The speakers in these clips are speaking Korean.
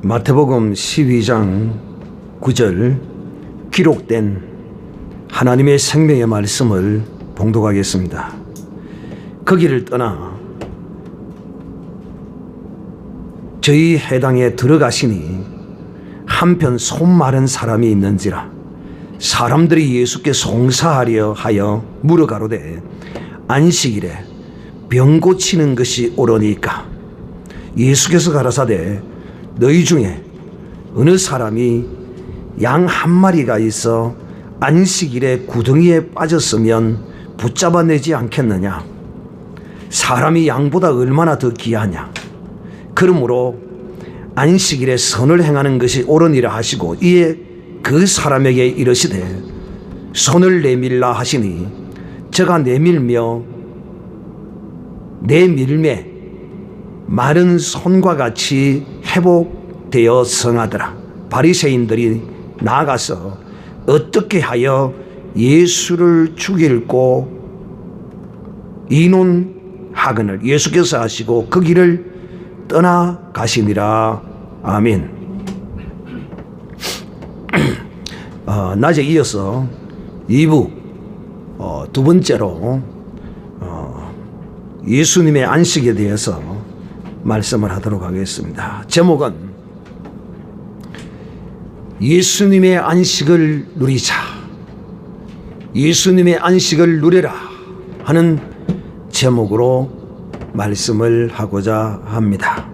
마태복음 12장 9절 기록된 하나님의 생명의 말씀을 봉독하겠습니다. 거기를 떠나 저희 회당에 들어가시니 한편 손 마른 사람이 있는지라 사람들이 예수께 송사하려 하여 물어가로되 안식일에 병 고치는 것이 옳으니까 예수께서 가라사대 너희 중에 어느 사람이 양 한 마리가 있어 안식일에 구덩이에 빠졌으면 붙잡아내지 않겠느냐? 사람이 양보다 얼마나 더 귀하냐? 그러므로 안식일에 선을 행하는 것이 옳으니라 하시고 이에 그 사람에게 이르시되 손을 내밀라 하시니 저가 내밀며 내 밀매 마른 손과 같이 회복되어 성하더라. 바리새인들이 나아가서 어떻게 하여 예수를 죽일고 이논하거늘 예수께서 하시고 그 길을 떠나가시니라. 아멘. 낮에 이어서 2부 두 번째로 예수님의 안식에 대해서 말씀을 하도록 하겠습니다. 제목은 예수님의 안식을 누리자, 예수님의 안식을 누려라 하는 제목으로 말씀을 하고자 합니다.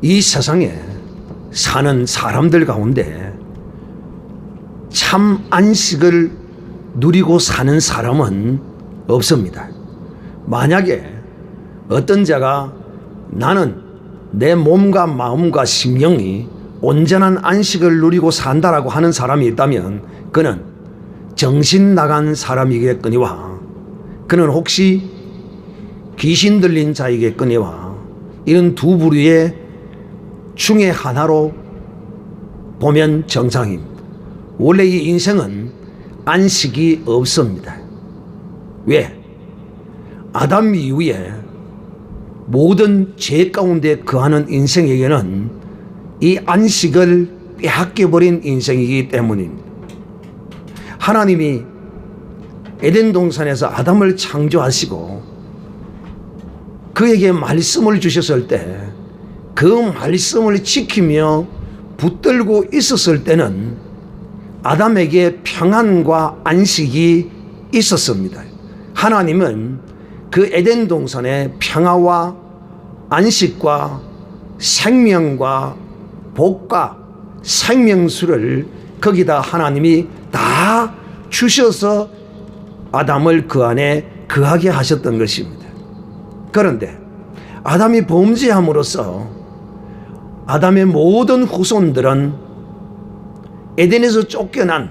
이 세상에 사는 사람들 가운데 참 안식을 누리고 사는 사람은 없습니다. 만약에 어떤 자가 나는 내 몸과 마음과 심령이 온전한 안식을 누리고 산다라고 하는 사람이 있다면 그는 정신 나간 사람이겠거니와 그는 혹시 귀신 들린 자이겠거니와 이런 두 부류의 중에 하나로 보면 정상입니다. 원래 이 인생은 안식이 없습니다. 왜? 아담 이후에 모든 죄 가운데 거하는 인생에게는 이 안식을 빼앗겨버린 인생이기 때문입니다. 하나님이 에덴 동산에서 아담을 창조하시고 그에게 말씀을 주셨을 때 그 말씀을 지키며 붙들고 있었을 때는 아담에게 평안과 안식이 있었습니다. 하나님은 그 에덴 동산의 평화와 안식과 생명과 복과 생명수를 거기다 하나님이 다 주셔서 아담을 그 안에 거하게 하셨던 것입니다. 그런데 아담이 범죄함으로써 아담의 모든 후손들은 에덴에서 쫓겨난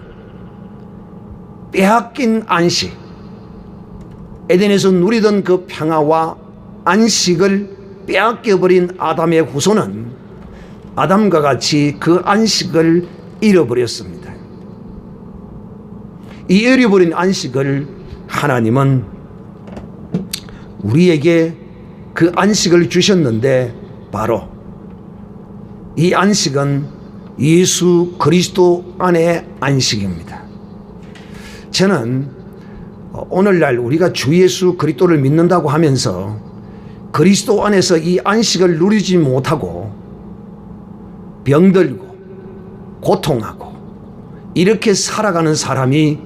빼앗긴 안식, 에덴에서 누리던 그 평화와 안식을 빼앗겨버린 아담의 후손은 아담과 같이 그 안식을 잃어버렸습니다. 이 잃어버린 안식을 하나님은 우리에게 그 안식을 주셨는데 바로 이 안식은 예수 그리스도 안의 안식입니다. 저는 오늘날 우리가 주 예수 그리스도를 믿는다고 하면서 그리스도 안에서 이 안식을 누리지 못하고 병들고 고통하고 이렇게 살아가는 사람이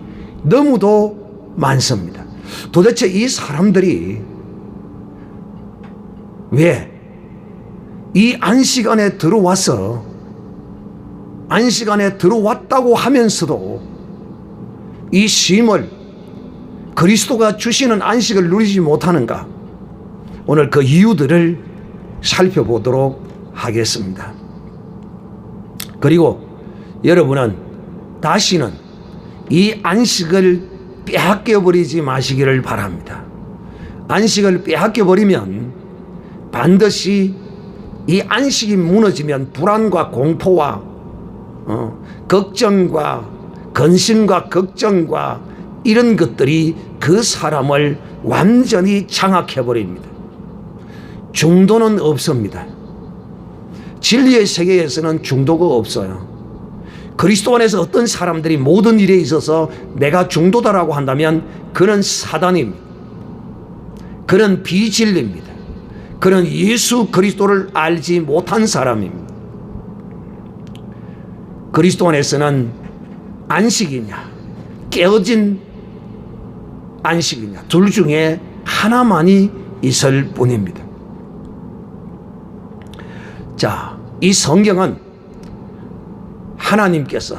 너무도 많습니다. 도대체 이 사람들이 왜 이 안식 안에 들어와서 안식 안에 들어왔다고 하면서도 이 쉼을 그리스도가 주시는 안식을 누리지 못하는가? 오늘 그 이유들을 살펴보도록 하겠습니다. 그리고 여러분은 다시는 이 안식을 빼앗겨버리지 마시기를 바랍니다. 안식을 빼앗겨버리면 반드시 이 안식이 무너지면 불안과 공포와 걱정과 근심과 걱정과 이런 것들이 그 사람을 완전히 장악해버립니다. 중도는 없습니다. 진리의 세계에서는 중도가 없어요. 그리스도 안에서 어떤 사람들이 모든 일에 있어서 내가 중도다라고 한다면 그는 사단입니다. 그는 비진리입니다. 그는 예수 그리스도를 알지 못한 사람입니다. 그리스도 안에서는 안식이냐 깨어진 안식이냐 둘 중에 하나만이 있을 뿐입니다. 자, 이 성경은 하나님께서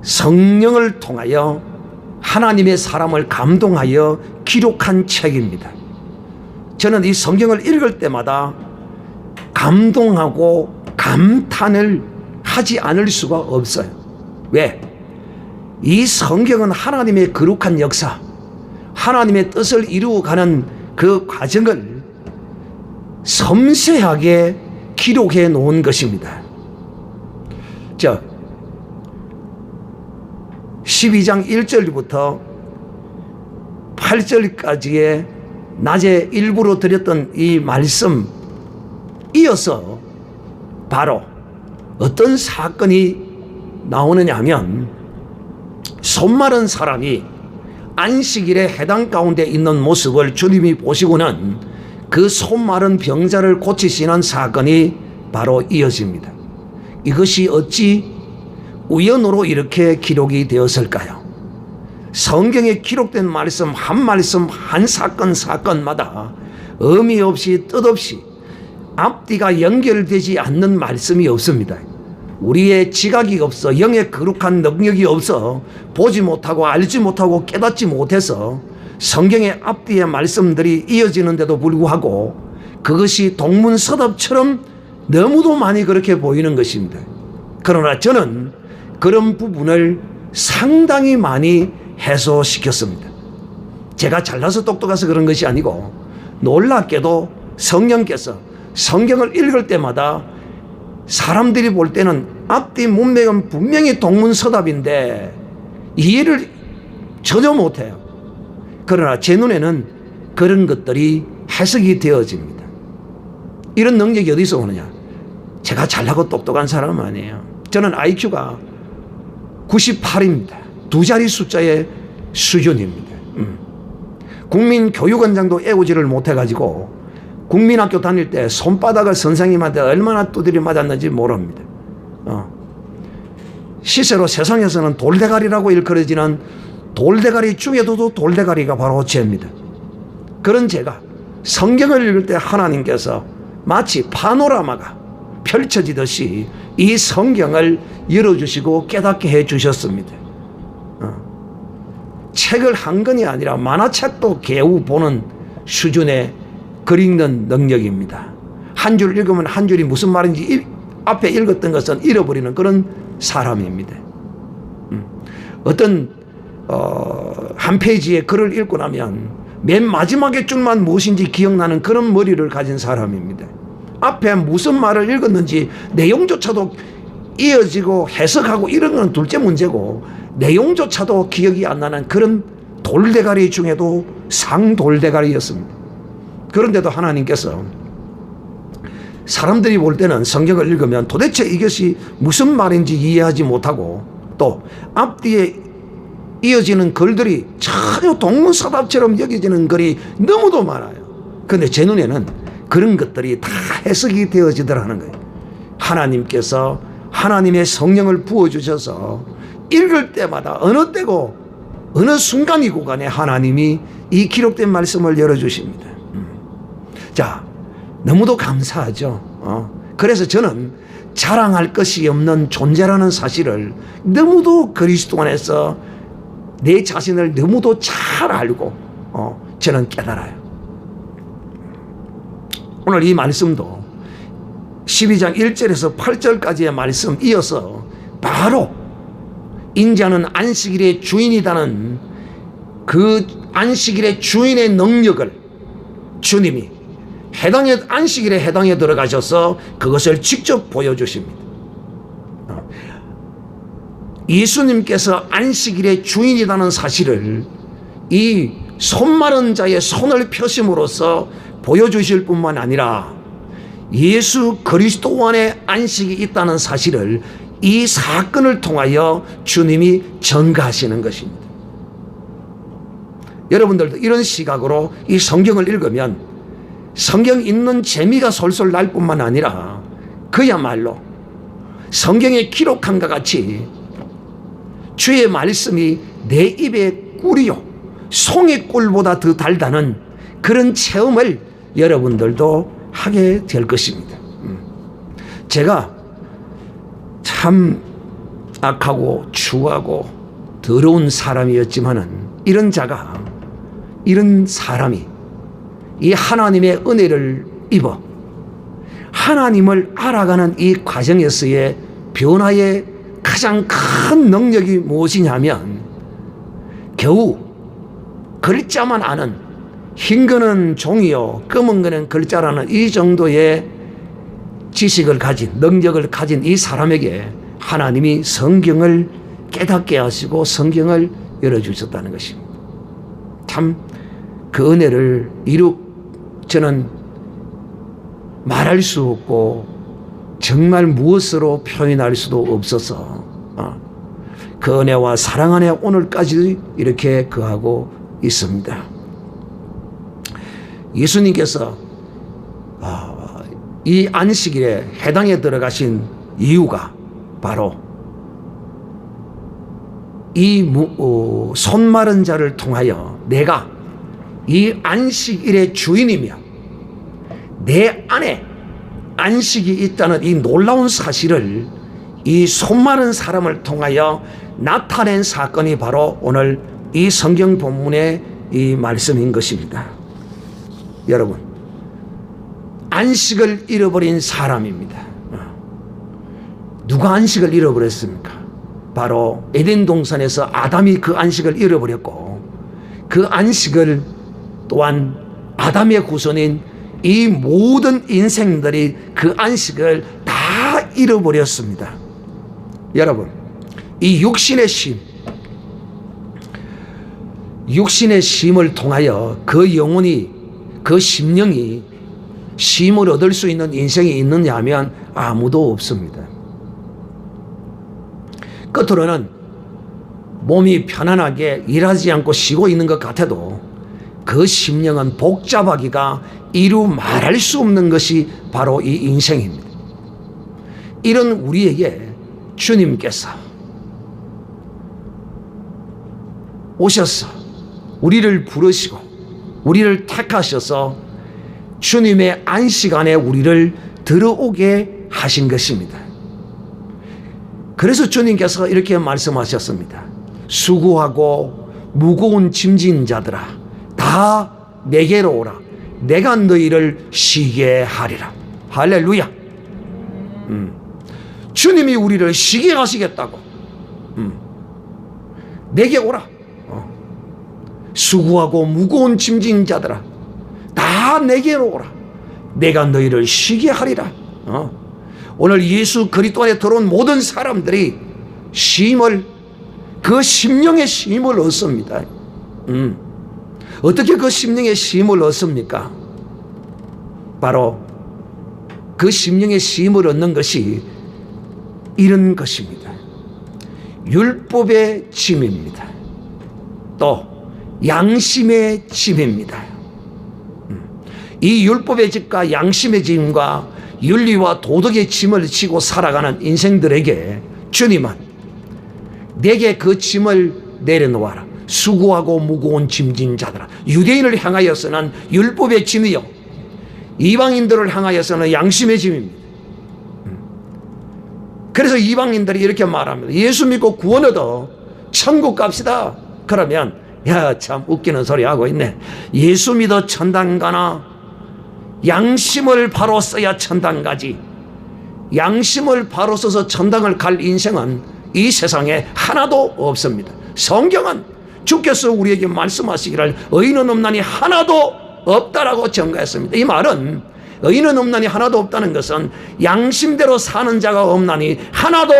성령을 통하여 하나님의 사람을 감동하여 기록한 책입니다. 저는 이 성경을 읽을 때마다 감동하고 감탄을 하지 않을 수가 없어요. 왜? 이 성경은 하나님의 거룩한 역사, 하나님의 뜻을 이루어가는 그 과정을 섬세하게 기록해 놓은 것입니다. 12장 1절부터 8절까지의 낮에 일부러 드렸던 이 말씀 이어서 바로 어떤 사건이 나오느냐 하면 손마른 사람이 안식일에 해당 가운데 있는 모습을 주님이 보시고는 그 손마른 병자를 고치시는 사건이 바로 이어집니다. 이것이 어찌 우연으로 이렇게 기록이 되었을까요? 성경에 기록된 말씀 한 사건마다 의미 없이 뜻없이 앞뒤가 연결되지 않는 말씀이 없습니다. 우리의 지각이 없어, 영의 거룩한 능력이 없어 보지 못하고 알지 못하고 깨닫지 못해서 성경의 앞뒤의 말씀들이 이어지는데도 불구하고 그것이 동문서답처럼 너무도 많이 그렇게 보이는 것입니다. 그러나 저는 그런 부분을 상당히 많이 해소시켰습니다. 제가 잘나서 똑똑해서 그런 것이 아니고 놀랍게도 성령께서 성경을 읽을 때마다 사람들이 볼 때는 앞뒤 문맥은 분명히 동문서답인데 이해를 전혀 못해요. 그러나 제 눈에는 그런 것들이 해석이 되어집니다. 이런 능력이 어디서 오느냐? 제가 잘나고 똑똑한 사람은 아니에요. 저는 IQ가 98입니다. 두 자리 숫자의 수준입니다. 국민교육원장도 애우지를 못해가지고 국민학교 다닐 때 손바닥을 선생님한테 얼마나 두드려 맞았는지 모릅니다. 시세로 세상에서는 돌대가리라고 일컬어지는 돌대가리 중에도 돌대가리가 바로 죄입니다. 그런 제가 성경을 읽을 때 하나님께서 마치 파노라마가 펼쳐지듯이 이 성경을 열어주시고 깨닫게 해주셨습니다. 책을 한 권이 아니라 만화책도 겨우 보는 수준의 글 읽는 능력입니다. 한 줄 읽으면 한 줄이 무슨 말인지 앞에 읽었던 것은 잃어버리는 그런 사람입니다. 어떤 한 페이지의 글을 읽고 나면 맨 마지막에 줄만 무엇인지 기억나는 그런 머리를 가진 사람입니다. 앞에 무슨 말을 읽었는지 내용조차도 이어지고 해석하고 이런 건 둘째 문제고 내용조차도 기억이 안 나는 그런 돌대가리 중에도 상돌대가리였습니다. 그런데도 하나님께서 사람들이 볼 때는 성경을 읽으면 도대체 이것이 무슨 말인지 이해하지 못하고 또 앞뒤에 이어지는 글들이 전혀 동문서답처럼 여겨지는 글이 너무도 많아요. 그런데 제 눈에는 그런 것들이 다 해석이 되어지더라는 거예요. 하나님께서 하나님의 성령을 부어주셔서 읽을 때마다 어느 때고 어느 순간이고 간에 하나님이 이 말씀을 열어주십니다. 자, 너무도 감사하죠. 그래서 저는 자랑할 것이 없는 존재라는 사실을 너무도 그리스도 안에서 내 자신을 너무도 잘 알고 저는 깨달아요. 오늘 이 말씀도 12장 1절에서 8절까지의 말씀 이어서 바로 인자는 안식일의 주인이라는 그 안식일의 주인의 능력을 주님이 안식일에 해당에 들어가셔서 그것을 직접 보여주십니다. 예수님께서 안식일의 주인이라는 사실을 이 손마른 자의 손을 펴심으로써 보여주실 뿐만 아니라 예수 그리스도 안에 안식이 있다는 사실을 이 사건을 통하여 주님이 전가하시는 것입니다. 여러분들도 이런 시각으로 이 성경을 읽으면 성경 읽는 재미가 솔솔 날 뿐만 아니라 그야말로 성경에 기록한 것 같이 주의 말씀이 내 입에 꿀이요 송이꿀보다 더 달다는 그런 체험을 여러분들도 하게 될 것입니다. 제가 참 악하고 추하고 더러운 사람이었지만은 이런 사람이 이 하나님의 은혜를 입어 하나님을 알아가는 이 과정에서의 변화의 가장 큰 능력이 무엇이냐면 겨우 글자만 아는 흰 거는 종이요 검은 거는 글자라는 이 정도의 지식을 가진 능력을 가진 이 사람에게 하나님이 성경을 깨닫게 하시고 성경을 열어주셨다는 것입니다. 참 그 은혜를 저는 말할 수 없고 정말 무엇으로 표현할 수도 없어서 그 은혜와 사랑 안에 오늘까지 이렇게 거하고 있습니다. 예수님께서 이 안식일에 해당에 들어가신 이유가 바로 이 손 마른 자를 통하여 내가 이 안식일의 주인이며 내 안에 안식이 있다는 이 놀라운 사실을 이 손 마른 사람을 통하여 나타낸 사건이 바로 오늘 이 성경 본문의 이 말씀인 것입니다. 여러분, 안식을 잃어버린 사람입니다. 누가 안식을 잃어버렸습니까? 바로 에덴 동산에서 아담이 그 안식을 잃어버렸고 그 안식을 또한 아담의 후손인 이 모든 인생들이 그 안식을 다 잃어버렸습니다. 여러분, 이 육신의 쉼을 통하여 그 영혼이 그 심령이 쉼을 얻을 수 있는 인생이 있느냐 하면 아무도 없습니다. 끝으로는 몸이 편안하게 일하지 않고 쉬고 있는 것 같아도 그 심령은 복잡하기가 이루 말할 수 없는 것이 바로 이 인생입니다. 이런 우리에게 주님께서 오셔서 우리를 부르시고 우리를 택하셔서 주님의 안식 안에 우리를 들어오게 하신 것입니다. 그래서 주님께서 이렇게 말씀하셨습니다. 수고하고 무거운 짐진 자들아 다 내게로 오라. 내가 너희를 쉬게 하리라. 할렐루야. 주님이 우리를 쉬게 하시겠다고. 내게 오라. 수고하고 무거운 짐진 자들아 다 내게로 오라. 내가 너희를 쉬게 하리라. 오늘 예수 그리스도 안에 들어온 모든 사람들이 그 심령의 쉼을 얻습니다. 어떻게 그 심령의 쉼을 얻습니까? 바로 그 심령의 쉼을 얻는 것이 이런 것입니다. 율법의 짐입니다. 또 양심의 짐입니다. 이 율법의 짐과 양심의 짐과 윤리와 도덕의 짐을 지고 살아가는 인생들에게 주님은 내게 그 짐을 내려놓아라. 수고하고 무거운 짐진 자들아. 유대인을 향하여서는 율법의 짐이요 이방인들을 향하여서는 양심의 짐입니다. 그래서 이방인들이 이렇게 말합니다. 예수 믿고 구원 얻어 천국 갑시다. 그러면 야, 참 웃기는 소리 하고 있네. 예수 믿어 천당 가나? 양심을 바로 써야 천당 가지. 양심을 바로 써서 천당을 갈 인생은 이 세상에 하나도 없습니다. 성경은 주께서 우리에게 말씀하시기를 의인은 없나니 하나도 없다라고 증거했습니다. 이 말은 의인은 없나니 하나도 없다는 것은 양심대로 사는 자가 없나니 하나도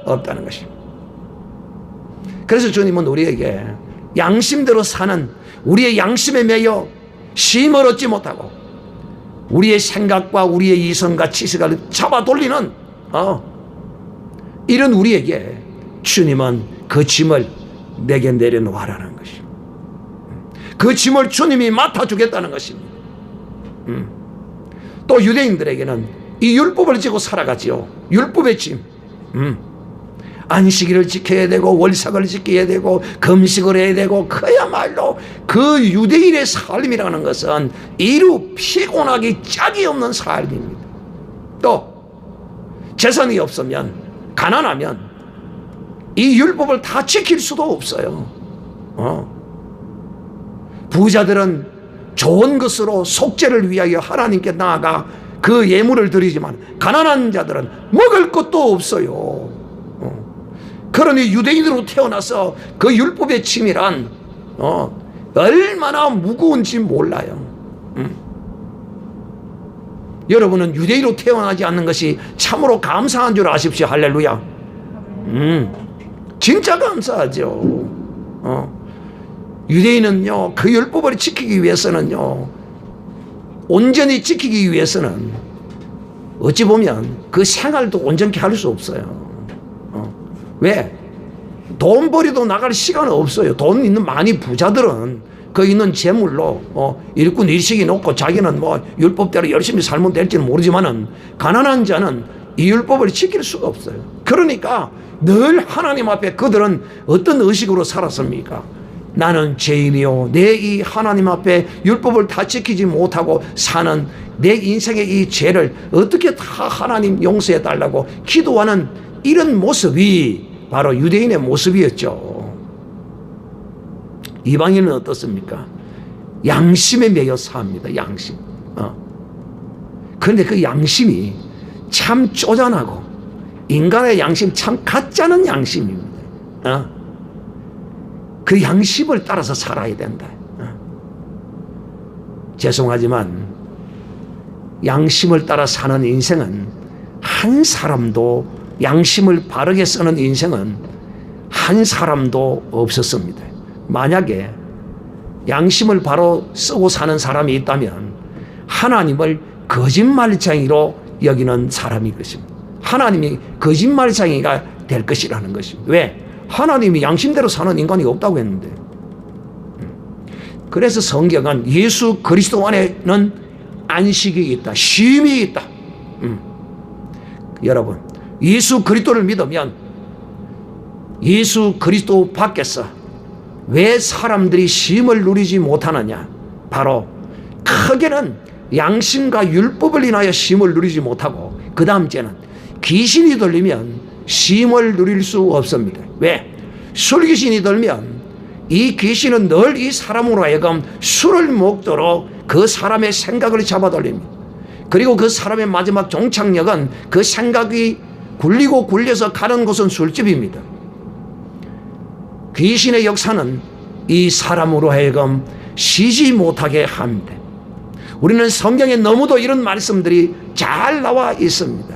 없다는 것입니다. 그래서 주님은 우리에게 양심대로 사는 우리의 양심에 매여 쉼을 얻지 못하고 우리의 생각과 우리의 이성과 지식을 잡아 돌리는 이런 우리에게 주님은 그 짐을 내게 내려놓으라는 것입니다. 그 짐을 주님이 맡아주겠다는 것입니다. 또 유대인들에게는 이 율법을 지고 살아가지요. 율법의 짐. 안식일을 지켜야 되고 월삭을 지켜야 되고 금식을 해야 되고 그야말로 그 유대인의 삶이라는 것은 이루 피곤하기 짝이 없는 삶입니다. 또 재산이 없으면 가난하면 이 율법을 다 지킬 수도 없어요. 부자들은 좋은 것으로 속죄를 위하여 하나님께 나아가 그 예물을 드리지만 가난한 자들은 먹을 것도 없어요. 그러니 유대인으로 태어나서 그 율법의 침이란 얼마나 무거운지 몰라요. 여러분은 유대인으로 태어나지 않는 것이 참으로 감사한 줄 아십시오. 할렐루야. 진짜 감사하죠. 유대인은요, 그 율법을 지키기 위해서는요, 온전히 지키기 위해서는 어찌 보면 그 생활도 온전히 할 수 없어요. 왜? 돈벌이도 나갈 시간 없어요. 돈 있는 많이 부자들은 그 있는 재물로 일꾼 일식이 놓고 자기는 뭐 율법대로 열심히 살면 될지는 모르지만은 가난한 자는 이 율법을 지킬 수가 없어요. 그러니까 늘 하나님 앞에 그들은 어떤 의식으로 살았습니까? 나는 죄인이요, 내 이 하나님 앞에 율법을 다 지키지 못하고 사는 내 인생의 이 죄를 어떻게 다 하나님 용서해 달라고 기도하는 이런 모습이 바로 유대인의 모습이었죠. 이방인은 어떻습니까? 양심에 매여 삽니다. 양심. 그런데 그 양심이 참 쪼잔하고 인간의 양심 참 가짜는 양심입니다. 그 양심을 따라서 살아야 된다. 죄송하지만 양심을 따라 사는 인생은 한 사람도 양심을 바르게 쓰는 인생은 한 사람도 없었습니다. 만약에 양심을 바로 쓰고 사는 사람이 있다면 하나님을 거짓말쟁이로 여기는 사람일 것입니다. 하나님이 거짓말쟁이가 될 것이라는 것입니다. 왜? 하나님이 양심대로 사는 인간이 없다고 했는데. 그래서 성경은 예수 그리스도 안에는 안식이 있다, 쉼이 있다. 여러분, 예수 그리스도를 믿으면 예수 그리스도 밖에서 왜 사람들이 쉼을 누리지 못하느냐? 바로 크게는 양심과 율법을 인하여 쉼을 누리지 못하고, 그 다음째는 귀신이 들리면 쉼을 누릴 수 없습니다. 왜? 술귀신이 들면 이 귀신은 늘 이 사람으로 하여금 술을 먹도록 그 사람의 생각을 잡아돌립니다. 그리고 그 사람의 마지막 종착역은 그 생각이 굴리고 굴려서 가는 곳은 술집입니다. 귀신의 역사는 이 사람으로 하여금 쉬지 못하게 합니다. 우리는 성경에 너무도 이런 말씀들이 잘 나와 있습니다.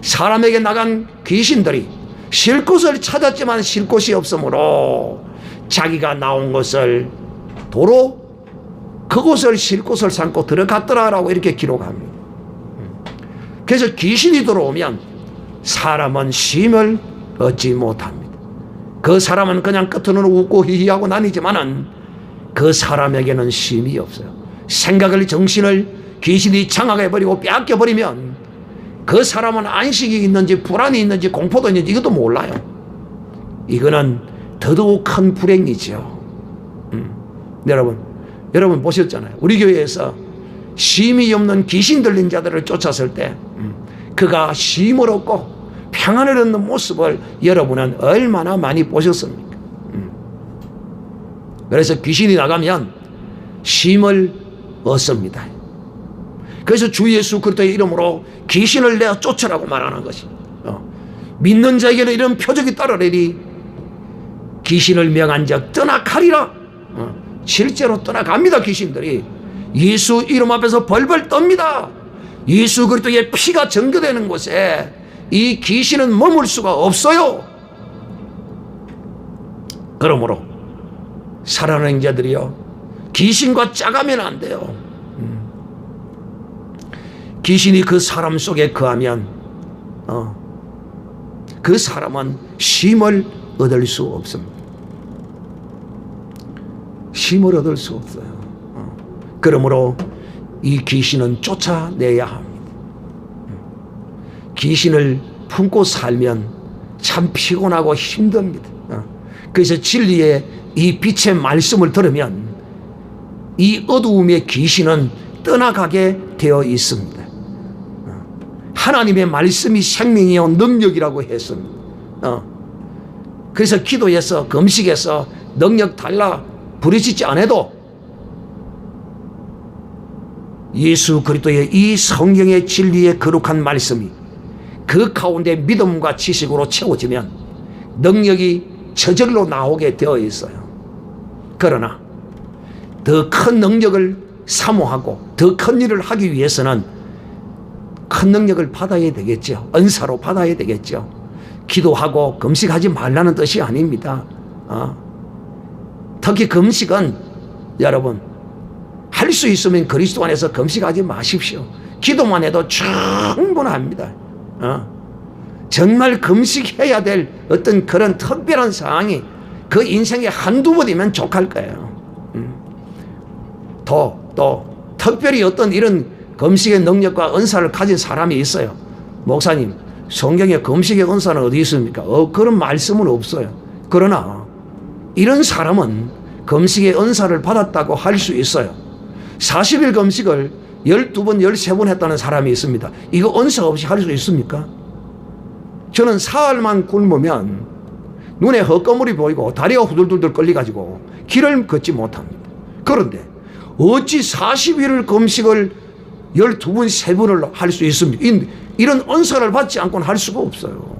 사람에게 나간 귀신들이 쉴 곳을 찾았지만 쉴 곳이 없으므로 자기가 나온 것을 도로 그곳을 쉴 곳을 삼고 들어갔더라라고 이렇게 기록합니다. 그래서 귀신이 들어오면 사람은 쉼을 얻지 못합니다. 그 사람은 그냥 끝으로는 웃고 히히하고 다니지만은 그 사람에게는 쉼이 없어요. 생각을, 정신을 귀신이 장악해버리고 빼앗겨버리면 그 사람은 안식이 있는지 불안이 있는지 공포도 있는지 이것도 몰라요. 이거는 더더욱 큰 불행이죠. 여러분 보셨잖아요. 우리 교회에서 쉼이 없는 귀신 들린 자들을 쫓았을 때 그가 쉼을 얻고 평안을 얻는 모습을 여러분은 얼마나 많이 보셨습니까? 그래서 귀신이 나가면 쉼을 얻습니다. 그래서 주 예수 그리스도의 이름으로 귀신을 내어 쫓으라고 말하는 것입니다. 믿는 자에게는 이런 표적이 따르리니 귀신을 명한 자 떠나가리라. 실제로 떠나갑니다. 귀신들이 예수 이름 앞에서 벌벌 떱니다. 예수 그리스도의 피가 증거되는 곳에 이 귀신은 머물 수가 없어요. 그러므로 살아가는 자들이요, 귀신과 짜가면 안 돼요. 귀신이 그 사람 속에 거하면 그 사람은 쉼을 얻을 수 없습니다. 쉼을 얻을 수 없어요. 그러므로 이 귀신은 쫓아내야 합니다. 귀신을 품고 살면 참 피곤하고 힘듭니다. 그래서 진리의 이 빛의 말씀을 들으면 이 어두움의 귀신은 떠나가게 되어 있습니다. 하나님의 말씀이 생명이요 능력이라고 했습니다. 그래서 기도해서 금식해서 능력 달라 부르짖지 않아도 예수 그리스도의 이 성경의 진리의 거룩한 말씀이 그 가운데 믿음과 지식으로 채워지면 능력이 저절로 나오게 되어 있어요. 그러나 더 큰 능력을 사모하고 더 큰 일을 하기 위해서는 큰 능력을 받아야 되겠죠. 은사로 받아야 되겠죠. 기도하고 금식하지 말라는 뜻이 아닙니다. 특히 금식은 여러분 할 수 있으면 그리스도 안에서 금식하지 마십시오. 기도만 해도 충분합니다. 정말 금식해야 될 어떤 그런 특별한 상황이 그 인생에 한두 번이면 족할 거예요. 또 특별히 어떤 이런 금식의 능력과 은사를 가진 사람이 있어요. 목사님, 성경에 금식의 은사는 어디 있습니까? 그런 말씀은 없어요. 그러나 이런 사람은 금식의 은사를 받았다고 할 수 있어요. 40일 금식을 12번, 13번 했다는 사람이 있습니다. 이거 은사 없이 할 수 있습니까? 저는 사흘만 굶으면 눈에 헛거물이 보이고 다리가 후들후들 끌려가지고 길을 걷지 못합니다. 그런데 어찌 40일을 금식을 12번, 3번을 할 수 있습니까? 이런 은사를 받지 않고는 할 수가 없어요.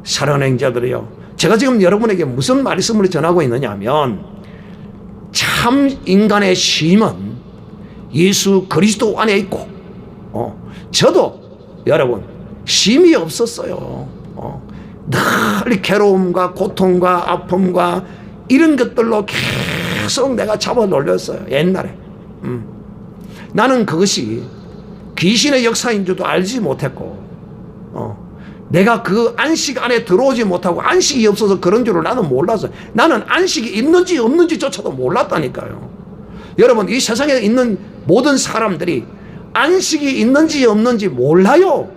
사랑하는 자들이요, 제가 지금 여러분에게 무슨 말씀을 전하고 있느냐 하면 참 인간의 쉼은 예수 그리스도 안에 있고 저도 여러분 쉼이 없었어요. 늘 괴로움과 고통과 아픔과 이런 것들로 계속 내가 잡아 놀렸어요. 옛날에 나는 그것이 귀신의 역사인 줄도 알지 못했고 내가 그 안식 안에 들어오지 못하고 안식이 없어서 그런 줄을 나는 몰랐어요. 나는 안식이 있는지 없는지조차도 몰랐다니까요. 여러분, 이 세상에 있는 모든 사람들이 안식이 있는지 없는지 몰라요.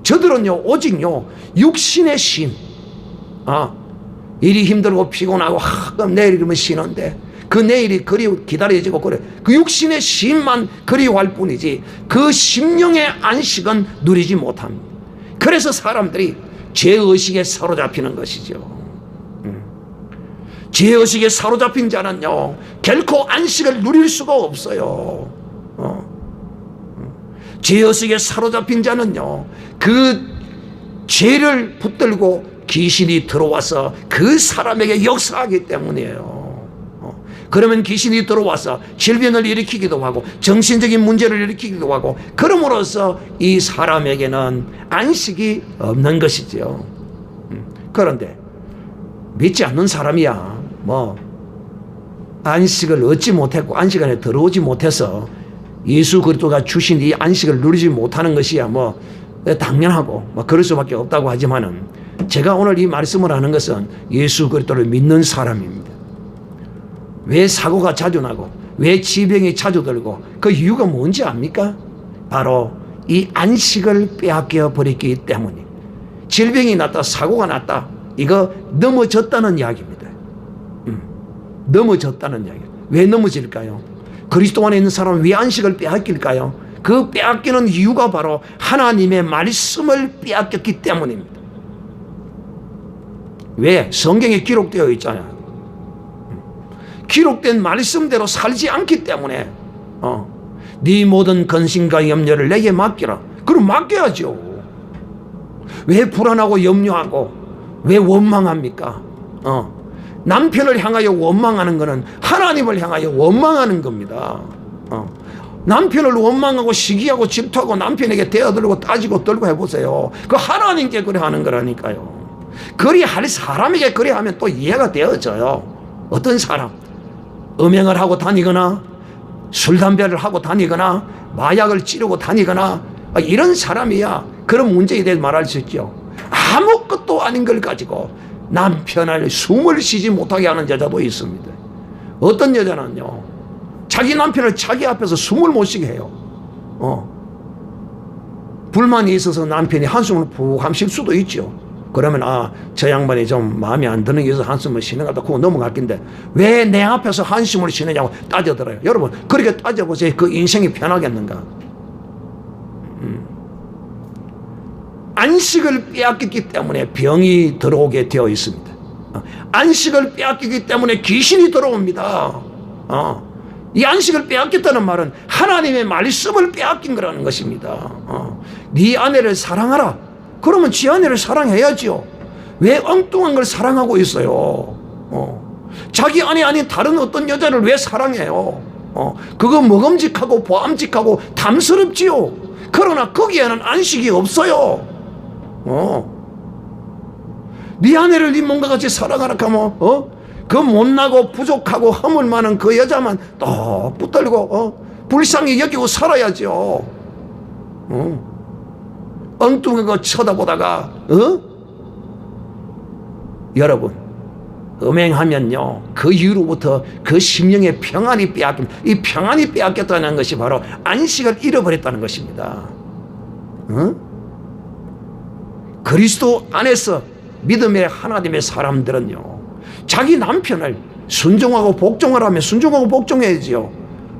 저들은요 오직요 육신의 쉼, 일이 힘들고 피곤하고 그럼 내일이면 쉬는데 그 내일이 기다려지고 그래. 그 육신의 쉼만 그리워할 뿐이지 그 심령의 안식은 누리지 못합니다. 그래서 사람들이 죄의식에 사로잡히는 것이죠. 죄의식에 사로잡힌 자는요 결코 안식을 누릴 수가 없어요. 죄의식에 사로잡힌 자는요 그 죄를 붙들고 귀신이 들어와서 그 사람에게 역사하기 때문이에요. 그러면 귀신이 들어와서 질병을 일으키기도 하고 정신적인 문제를 일으키기도 하고 그럼으로써 이 사람에게는 안식이 없는 것이죠. 그런데 믿지 않는 사람이야 안식을 얻지 못했고 안식 안에 들어오지 못해서 예수 그리스도가 주신 이 안식을 누리지 못하는 것이야 당연하고 그럴 수밖에 없다고 하지만은 제가 오늘 이 말씀을 하는 것은 예수 그리스도를 믿는 사람입니다. 왜 사고가 자주 나고 왜 지병이 자주 들고 그 이유가 뭔지 압니까? 바로 이 안식을 빼앗겨 버렸기 때문에. 질병이 났다, 사고가 났다, 이거 넘어졌다는 이야기입니다. 넘어졌다는 이야기. 왜 넘어질까요? 그리스도 안에 있는 사람은 왜 안식을 빼앗길까요? 그 빼앗기는 이유가 바로 하나님의 말씀을 빼앗겼기 때문입니다. 왜? 성경에 기록되어 있잖아요. 기록된 말씀대로 살지 않기 때문에 네 모든 근심과 염려를 내게 맡기라. 그럼 맡겨야죠. 왜 불안하고 염려하고 왜 원망합니까? 남편을 향하여 원망하는 것은 하나님을 향하여 원망하는 겁니다. 남편을 원망하고 시기하고 질투하고 남편에게 대어들고 따지고 떨고 해보세요. 그 하나님께 그래 하는 거라니까요. 그리 할 사람에게 그래 하면 또 이해가 되어져요. 어떤 사람 음행을 하고 다니거나 술, 담배를 하고 다니거나 마약을 찌르고 다니거나 이런 사람이야 그런 문제에 대해 말할 수 있죠. 아무것도 아닌 걸 가지고 남편을 숨을 쉬지 못하게 하는 여자도 있습니다. 어떤 여자는요, 자기 남편을 자기 앞에서 숨을 못 쉬게 해요. 불만이 있어서 남편이 한숨을 푹 쉴 수도 있죠. 그러면 저 양반이 좀 마음에 안 드는 게 있어서 한숨을 쉬는 거다, 그거 넘어갈 건데 왜 내 앞에서 한숨을 쉬느냐고 따져들어요. 여러분 그렇게 따져보세요. 그 인생이 편하겠는가? 안식을 빼앗겼기 때문에 병이 들어오게 되어 있습니다. 안식을 빼앗기기 때문에 귀신이 들어옵니다. 이 안식을 빼앗겼다는 말은 하나님의 말씀을 빼앗긴 거라는 것입니다. 네 아내를 사랑하라. 그러면 지 아내를 사랑해야지요. 왜 엉뚱한 걸 사랑하고 있어요? 자기 아내 아닌 다른 어떤 여자를 왜 사랑해요? 그거 먹음직하고 보암직하고 탐스럽지요. 그러나 거기에는 안식이 없어요. 네 아내를 네 몸과 같이 사랑하라 하면 그 못나고 부족하고 허물 많은 그 여자만 또 붙들고 불쌍히 여기고 살아야죠. 엉뚱한 거 쳐다보다가 여러분 음행하면요 그 이후로부터 그 심령의 평안이 빼앗긴, 이 평안이 빼앗겼다는 것이 바로 안식을 잃어버렸다는 것입니다. 그리스도 안에서 믿음의 하나님의 사람들은요 자기 남편을 순종하고 복종하라면 순종하고 복종해야지요.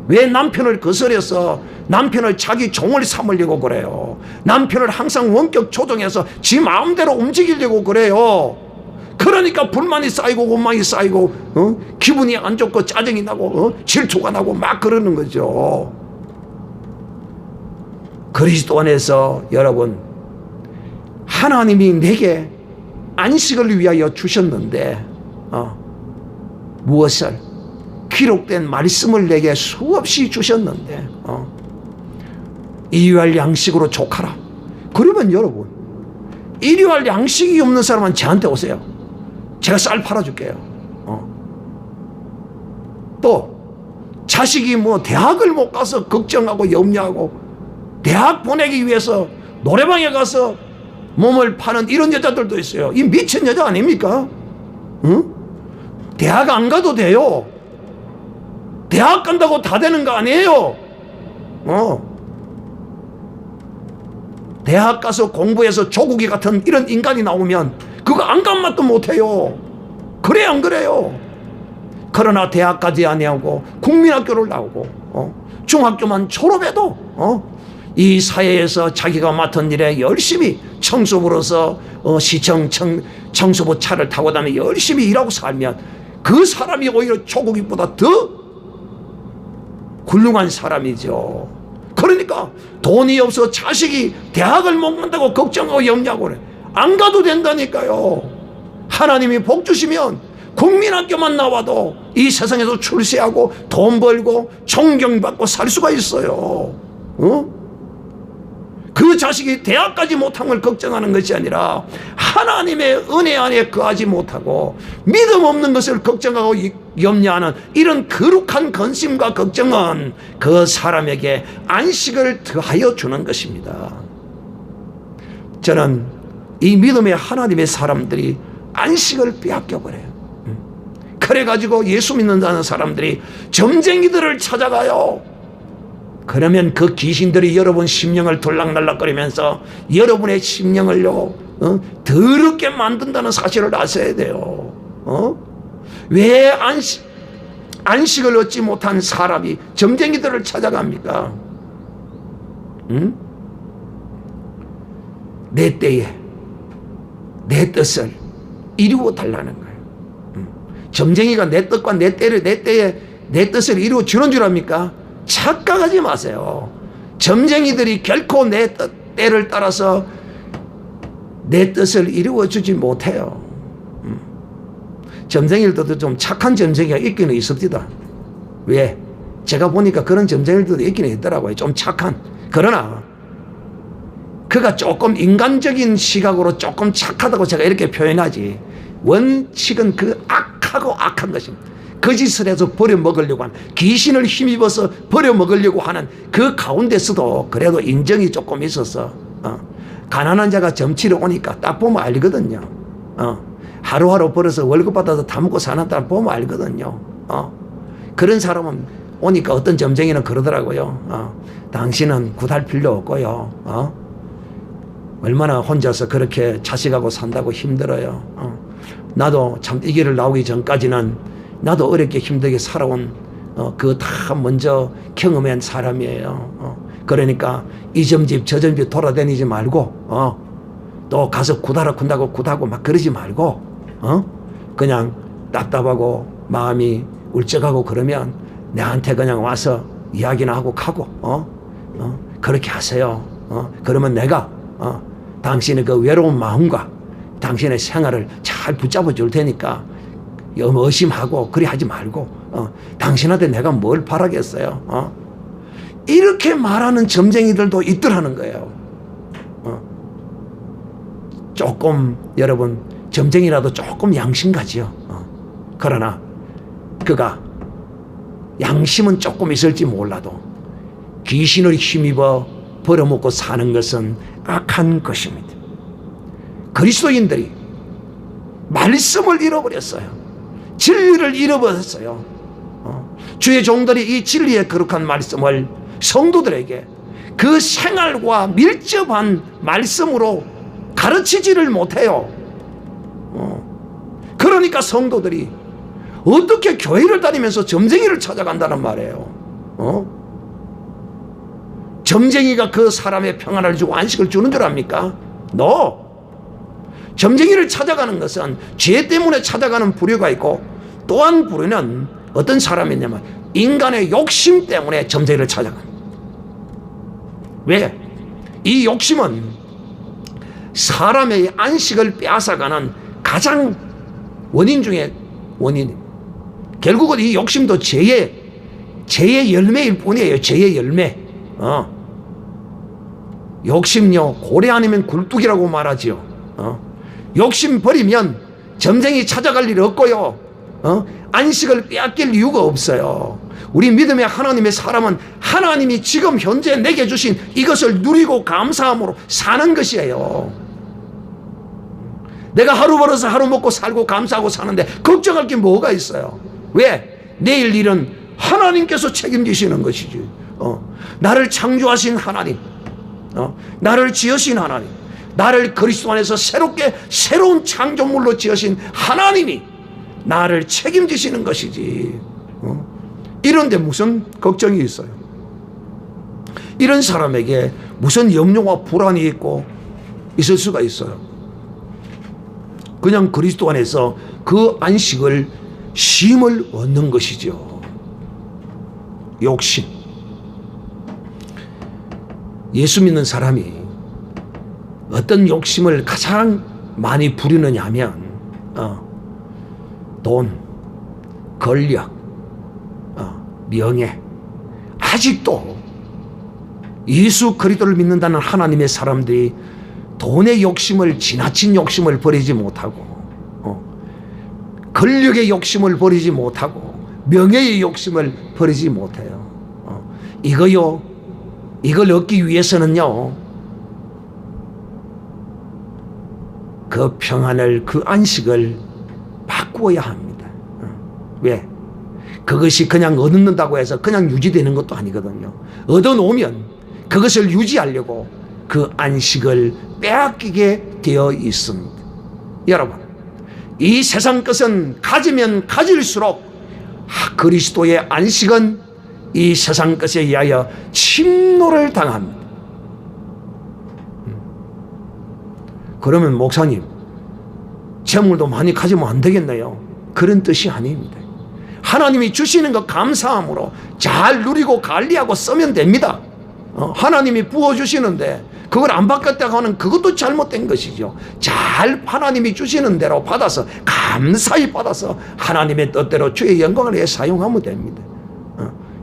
왜 남편을 거스려서 남편을 자기 종을 삼으려고 그래요? 남편을 항상 원격 조종해서 지 마음대로 움직이려고 그래요. 그러니까 불만이 쌓이고 원망이 쌓이고 기분이 안 좋고 짜증이 나고 질투가 나고 막 그러는 거죠. 그리스도 안에서 여러분 하나님이 내게 안식을 위하여 주셨는데 무엇을? 기록된 말씀을 내게 수없이 주셨는데 일요일 양식으로 족하라. 그러면 여러분 일요일 양식이 없는 사람은 저한테 오세요. 제가 쌀 팔아줄게요. 또 자식이 뭐 대학을 못 가서 걱정하고 염려하고 대학 보내기 위해서 노래방에 가서 몸을 파는 이런 여자들도 있어요. 이 미친 여자 아닙니까? 대학 안 가도 돼요. 대학 간다고 다 되는 거 아니에요. 대학 가서 공부해서 조국이 같은 이런 인간이 나오면 그거 안 간 맛도 못해요. 그래 안 그래요? 그러나 대학 가지 아니하고 국민학교를 나오고 중학교만 졸업해도 이 사회에서 자기가 맡은 일에 열심히 청소부로서 시청 청소부 차를 타고 다니며 열심히 일하고 살면 그 사람이 오히려 조국이보다 더 훌륭한 사람이죠. 그러니까 돈이 없어 자식이 대학을 못 간다고 걱정하고 염려하고 그래. 안 가도 된다니까요. 하나님이 복 주시면 국민학교만 나와도 이 세상에서 출세하고 돈 벌고 존경받고 살 수가 있어요. 그 자식이 대학까지 못한 걸 걱정하는 것이 아니라 하나님의 은혜 안에 거하지 못하고 믿음 없는 것을 걱정하고 염려하는 이런 거룩한 근심과 걱정은 그 사람에게 안식을 더하여 주는 것입니다. 저는 이 믿음의 하나님의 사람들이 안식을 빼앗겨버려요. 그래가지고 예수 믿는다는 사람들이 점쟁이들을 찾아가요. 그러면 그 귀신들이 여러분 심령을 돌락날락거리면서 여러분의 심령을요 더럽게 만든다는 사실을 아셔야 돼요. 왜 안식을 얻지 못한 사람이 점쟁이들을 찾아갑니까? 내 때에 내 뜻을 이루어 달라는 거예요. 점쟁이가 내 뜻과 내 때에 내 뜻을 이루어 주는 줄 압니까? 착각하지 마세요. 점쟁이들이 결코 내 때를 따라서 내 뜻을 이루어 주지 못해요. 점쟁이들도 좀 착한 점쟁이가 있기는 있습니다. 왜? 제가 보니까 그런 점쟁이들도 있기는 있더라고요. 좀 착한. 그러나 그가 조금 인간적인 시각으로 조금 착하다고 제가 이렇게 표현하지 원칙은 그 악하고 악한 것입니다. 거짓을 해서 버려먹으려고 하는, 귀신을 힘입어서 버려먹으려고 하는 그 가운데서도 그래도 인정이 조금 있어서 가난한 자가 점치러 오니까 딱 보면 알거든요. 하루하루 벌어서 월급 받아서 다 먹고 사는 딱 보면 알거든요. 그런 사람은 오니까 어떤 점쟁이는 그러더라고요. 당신은 굿할 필요 없고요. 얼마나 혼자서 그렇게 자식하고 산다고 힘들어요. 나도 참 이 길을 나오기 전까지는 나도 어렵게 힘들게 살아온 그거 다 먼저 경험한 사람이에요. 그러니까 이 점집 저 점집 돌아다니지 말고 또 가서 굿하라 군다고 굿하고 막 그러지 말고 그냥 답답하고 마음이 울적하고 그러면 내한테 그냥 와서 이야기나 하고 가고 그렇게 하세요. 그러면 내가 당신의 그 외로운 마음과 당신의 생활을 잘 붙잡아 줄 테니까 의심하고 그리 하지 말고 당신한테 내가 뭘 바라겠어요. 이렇게 말하는 점쟁이들도 있더라는 거예요. 조금 여러분 점쟁이라도 조금 양심 가지요. 그러나 그가 양심은 조금 있을지 몰라도 귀신을 힘입어 벌어먹고 사는 것은 악한 것입니다. 그리스도인들이 말씀을 잃어버렸어요. 진리를 잃어버렸어요. 주의 종들이 이 진리의 거룩한 말씀을 성도들에게 그 생활과 밀접한 말씀으로 가르치지를 못해요. 그러니까 성도들이 어떻게 교회를 다니면서 점쟁이를 찾아간다는 말이에요. 점쟁이가 그 사람의 평안을 주고 안식을 주는 줄 압니까? No. 점쟁이를 찾아가는 것은 죄 때문에 찾아가는 부류가 있고, 또 한 부류는 어떤 사람이냐면 인간의 욕심 때문에 점쟁이를 찾아갑니다. 왜? 이 욕심은 사람의 안식을 빼앗아가는 가장 원인 중에 원인입니다. 결국은 이 욕심도 죄의 열매일 뿐이에요. 죄의 열매. 욕심요, 고래 아니면 굴뚝이라고 말하지요. 욕심 버리면 점쟁이 찾아갈 일 없고요. 안식을 빼앗길 이유가 없어요. 우리 믿음의 하나님의 사람은 하나님이 지금 현재 내게 주신 이것을 누리고 감사함으로 사는 것이에요. 내가 하루 벌어서 하루 먹고 살고 감사하고 사는데 걱정할 게 뭐가 있어요? 왜? 내일 일은 하나님께서 책임지시는 것이지. 나를 창조하신 하나님, 나를 지으신 하나님, 나를 그리스도 안에서 새로운 창조물로 지으신 하나님이 나를 책임지시는 것이지. 이런데 무슨 걱정이 있어요? 이런 사람에게 무슨 염려와 불안이 있을 수가 있어요? 그냥 그리스도 안에서 그 안식을 쉼을 얻는 것이죠. 욕심. 예수 믿는 사람이 어떤 욕심을 가장 많이 부리느냐 하면 돈, 권력, 명예. 아직도 예수 그리스도를 믿는다는 하나님의 사람들이 돈의 욕심을, 지나친 욕심을 버리지 못하고, 권력의 욕심을 버리지 못하고, 명예의 욕심을 버리지 못해요. 이걸 얻기 위해서는요, 그 평안을, 그 안식을 바꾸어야 합니다. 왜? 그것이 그냥 얻는다고 해서 그냥 유지되는 것도 아니거든요. 얻어놓으면 그것을 유지하려고 그 안식을 빼앗기게 되어 있습니다. 여러분, 이 세상 것은 가지면 가질수록 그리스도의 안식은 이 세상 것에 의하여 침노를 당합니다. 그러면 목사님, 재물도 많이 가지면 안 되겠네요. 그런 뜻이 아닙니다. 하나님이 주시는 것 감사함으로 잘 누리고 관리하고 쓰면 됩니다. 하나님이 부어주시는데 그걸 안 받겠다고 하는 그것도 잘못된 것이죠. 잘 하나님이 주시는 대로 받아서 감사히 받아서 하나님의 뜻대로 주의 영광을 위해 사용하면 됩니다.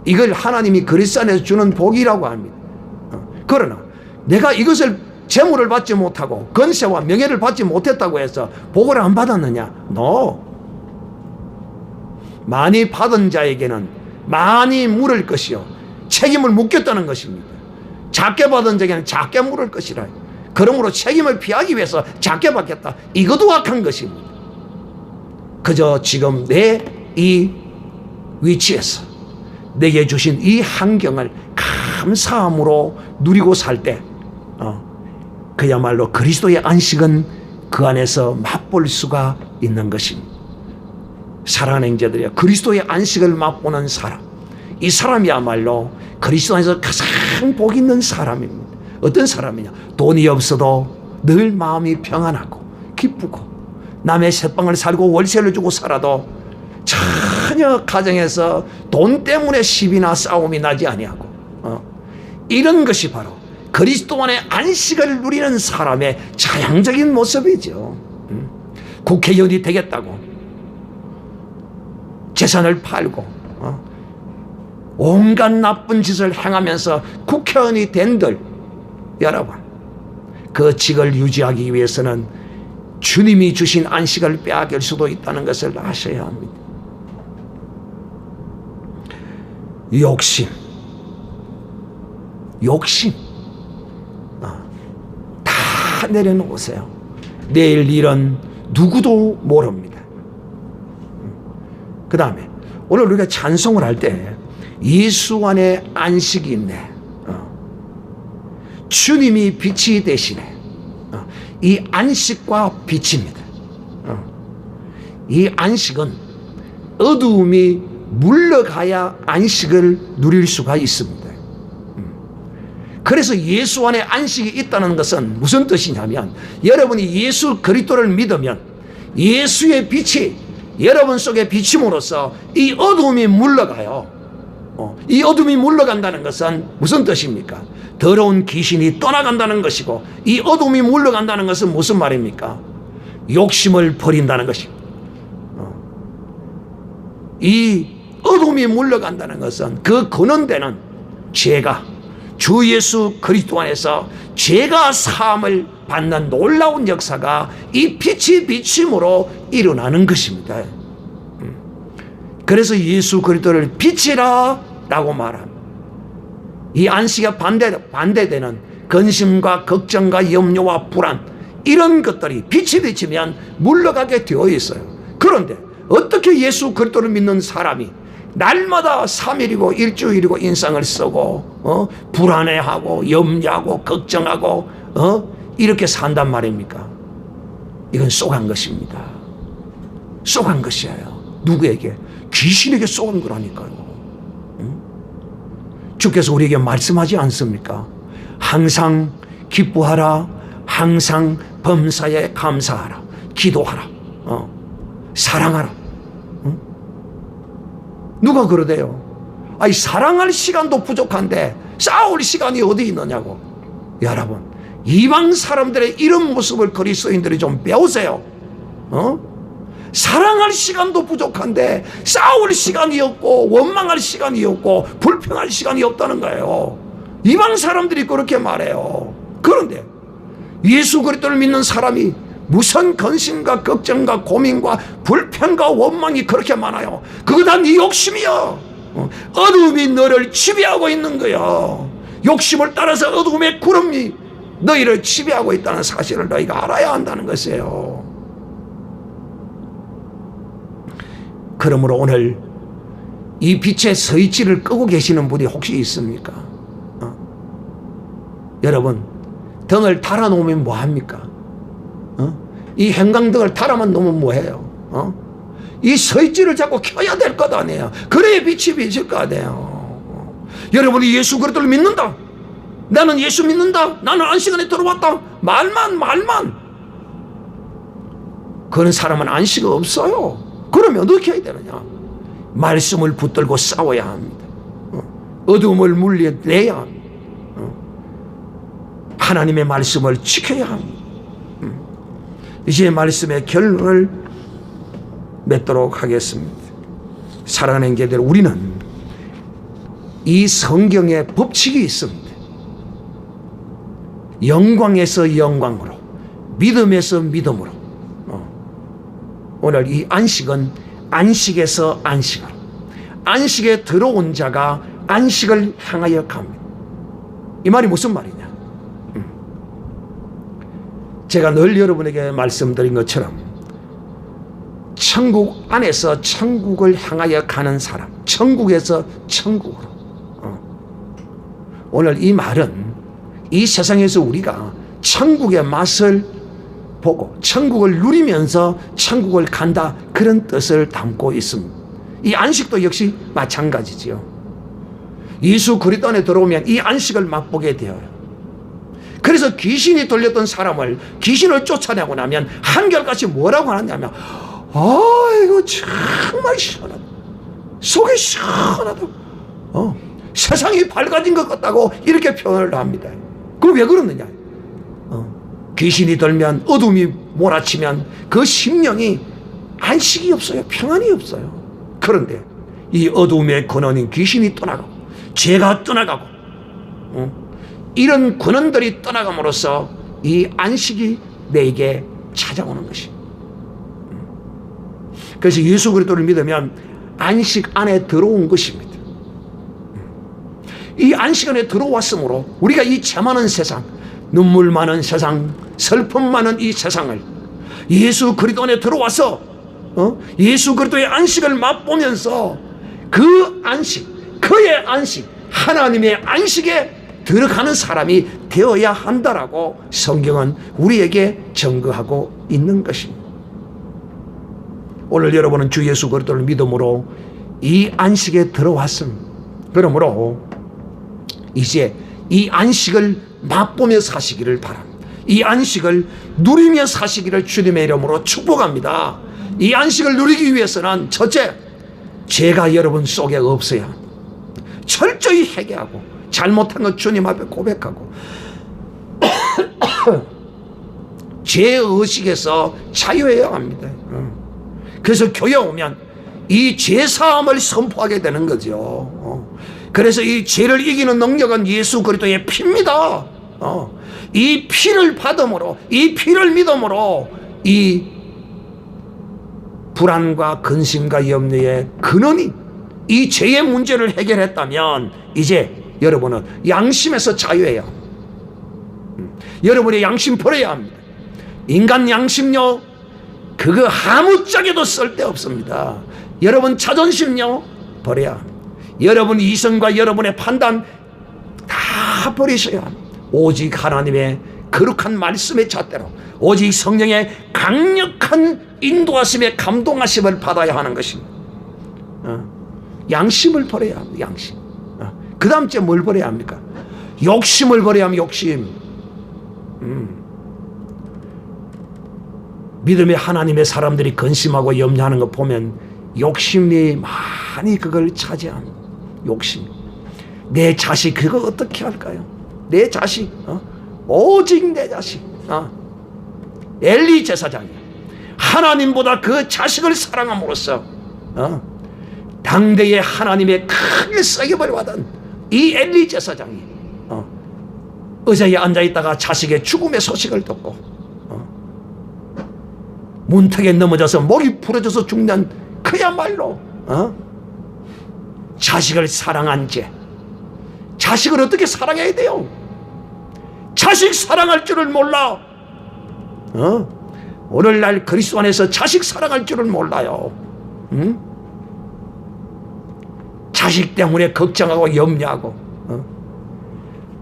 이걸 하나님이 그리스도 안에서 주는 복이라고 합니다. 그러나 내가 이것을 재물을 받지 못하고 권세와 명예를 받지 못했다고 해서 복을 안 받았느냐? No. 많이 받은 자에게는 많이 물을 것이요 책임을 묻겠다는 것입니다. 작게 받은 자에게는 작게 물을 것이라. 그러므로 책임을 피하기 위해서 작게 받겠다. 이것도 악한 것입니다. 그저 지금 내 이 위치에서 내게 주신 이 환경을 감사함으로 누리고 살 때 그야말로 그리스도의 안식은 그 안에서 맛볼 수가 있는 것입니다. 사랑하는 형제들이여, 그리스도의 안식을 맛보는 사람, 이 사람이야말로 그리스도 안에서 가장 복 있는 사람입니다. 어떤 사람이냐? 돈이 없어도 늘 마음이 평안하고 기쁘고, 남의 새빵을 살고 월세를 주고 살아도 전혀 가정에서 돈 때문에 시비나 싸움이 나지 아니하고, 이런 것이 바로 그리스도 안에 안식을 누리는 사람의 자양적인 모습이죠. 국회의원이 되겠다고 재산을 팔고 온갖 나쁜 짓을 행하면서 국회의원이 된들, 여러분, 그 직을 유지하기 위해서는 주님이 주신 안식을 빼앗길 수도 있다는 것을 아셔야 합니다. 욕심 다 내려놓으세요. 내일 일은 누구도 모릅니다. 그 다음에 오늘 우리가 찬송을 할 때 예수 안에 안식이 있네, 주님이 빛이 되시네, 이 안식과 빛입니다. 이 안식은 어두움이 물러가야 안식을 누릴 수가 있습니다. 그래서 예수 안에 안식이 있다는 것은 무슨 뜻이냐면, 여러분이 예수 그리스도를 믿으면 예수의 빛이 여러분 속에 비침으로써 이 어둠이 물러가요. 이 어둠이 물러간다는 것은 무슨 뜻입니까? 더러운 귀신이 떠나간다는 것이고, 이 어둠이 물러간다는 것은 무슨 말입니까? 욕심을 버린다는 것입니다. 이 어둠이 물러간다는 것은 그 근원되는 죄가, 주 예수 그리스도 안에서 죄가 사함을 받는 놀라운 역사가 이 빛이 비침으로 일어나는 것입니다. 그래서 예수 그리스도를 빛이라 라고 말합니다. 이 안식에 반대되는 근심과 걱정과 염려와 불안, 이런 것들이 빛이 비치면 물러가게 되어 있어요. 그런데 어떻게 예수 그리스도를 믿는 사람이 날마다 3일이고 일주일이고 인상을 쓰고 불안해하고 염려하고 걱정하고 이렇게 산단 말입니까? 이건 쏘간 것입니다. 쏘간 것이에요. 누구에게? 귀신에게 쏘간 거라니까요. 주께서 우리에게 말씀하지 않습니까? 항상 기뻐하라, 항상 범사에 감사하라, 기도하라, 사랑하라. 누가 그러대요? 아니, 사랑할 시간도 부족한데 싸울 시간이 어디 있느냐고. 여러분, 이방 사람들의 이런 모습을 그리스도인들이 좀 배우세요. 사랑할 시간도 부족한데 싸울 시간이 없고 원망할 시간이 없고 불평할 시간이 없다는 거예요. 이방 사람들이 그렇게 말해요. 그런데 예수 그리스도를 믿는 사람이 무슨 근심과 걱정과 고민과 불평과 원망이 그렇게 많아요? 그거 다 네 욕심이야. 어둠이 너를 지배하고 있는 거야. 욕심을 따라서 어둠의 구름이 너희를 지배하고 있다는 사실을 너희가 알아야 한다는 것이에요. 그러므로 오늘 이 빛의 스위치를 끄고 계시는 분이 혹시 있습니까? 여러분, 등을 달아놓으면 뭐합니까? 이 형광등을 달아만 놓으면 뭐해요? 이 스위치를 자꾸 켜야 될 것 아니에요. 그래야 빛이 비칠 거 아니에요. 여러분이 예수 그리스도를 믿는다, 나는 예수 믿는다, 나는 안식년에 들어왔다, 말만 그런 사람은 안식 없어요. 그러면 어떻게 해야 되느냐? 말씀을 붙들고 싸워야 합니다. 어둠을 물려내야 합니다. 하나님의 말씀을 지켜야 합니다. 이제 말씀의 결론을 맺도록 하겠습니다. 사랑하는 형제들, 우리는 이 성경에 법칙이 있습니다. 영광에서 영광으로, 믿음에서 믿음으로. 오늘 이 안식은 안식에서 안식으로, 안식에 들어온 자가 안식을 향하여 갑니다. 이 말이 무슨 말이냐? 제가 늘 여러분에게 말씀드린 것처럼 천국 안에서 천국을 향하여 가는 사람, 천국에서 천국으로. 오늘 이 말은 이 세상에서 우리가 천국의 맛을 보고 천국을 누리면서 천국을 간다, 그런 뜻을 담고 있습니다. 이 안식도 역시 마찬가지지요. 예수 그리스도 안에 들어오면 이 안식을 맛보게 되어요. 그래서 귀신이 들렸던 사람을 귀신을 쫓아내고 나면 한결같이 뭐라고 하느냐면, 이거 정말 시원하다, 속이 시원하다, 세상이 밝아진 것 같다고 이렇게 표현을 합니다. 그럼 왜 그러느냐? 귀신이 들면, 어둠이 몰아치면 그 심령이 안식이 없어요. 평안이 없어요. 그런데 이 어둠의 근원인 귀신이 떠나가고 죄가 떠나가고 이런 근원들이 떠나감으로써 이 안식이 내게 찾아오는 것입니다. 그래서 예수 그리스도를 믿으면 안식 안에 들어온 것입니다. 이 안식 안에 들어왔으므로 우리가 이 죄 많은 세상, 눈물 많은 세상, 슬픔 많은 이 세상을 예수 그리스도 안에 들어와서 예수 그리스도의 안식을 맛보면서 그 안식, 그의 안식, 하나님의 안식에 들어가는 사람이 되어야 한다라고 성경은 우리에게 증거하고 있는 것입니다. 오늘 여러분은 주 예수 그리스도를 믿음으로 이 안식에 들어왔습니다. 그러므로 이제 이 안식을 맛보며 사시기를 바랍니다. 이 안식을 누리며 사시기를 주님의 이름으로 축복합니다. 이 안식을 누리기 위해서는 첫째, 죄가 여러분 속에 없어야 합니다. 철저히 회개하고 잘못한 것 주님 앞에 고백하고 죄의식에서 자유해야 합니다. 그래서 교회 오면 이 죄사함을 선포하게 되는 거죠. 그래서 이 죄를 이기는 능력은 예수 그리스도의 피입니다. 이 피를 받음으로, 이 피를 믿음으로 이 불안과 근심과 염려의 근원이 이 죄의 문제를 해결했다면 이제 여러분은 양심에서 자유해야 합니다. 여러분의 양심 버려야 합니다. 인간 양심요, 그거 아무짝에도 쓸데없습니다. 여러분 자존심요, 버려야 합니다. 여러분 이성과 여러분의 판단 다 버리셔야 합니다. 오직 하나님의 거룩한 말씀의 잣대로, 오직 성령의 강력한 인도하심의 감동하심을 받아야 하는 것입니다. 양심을 버려야 합니다. 양심. 그 다음째 뭘 버려야 합니까? 욕심을 버려야 합니다. 욕심. 믿음의 하나님의 사람들이 근심하고 염려하는 거 보면 욕심이 많이 그걸 차지합니다. 욕심. 내 자식 그거 어떻게 할까요? 내 자식, 오직 내 자식. 엘리 제사장이 하나님보다 그 자식을 사랑함으로써 당대의 하나님의 크게 세게 받은 이 엘리 제사장이 의자에 앉아있다가 자식의 죽음의 소식을 듣고 문턱에 넘어져서 목이 부러져서 죽는, 그야말로 자식을 사랑한 죄. 자식을 어떻게 사랑해야 돼요? 자식 사랑할 줄을 몰라. 오늘날 그리스도 안에서 자식 사랑할 줄을 몰라요. 자식 때문에 걱정하고 염려하고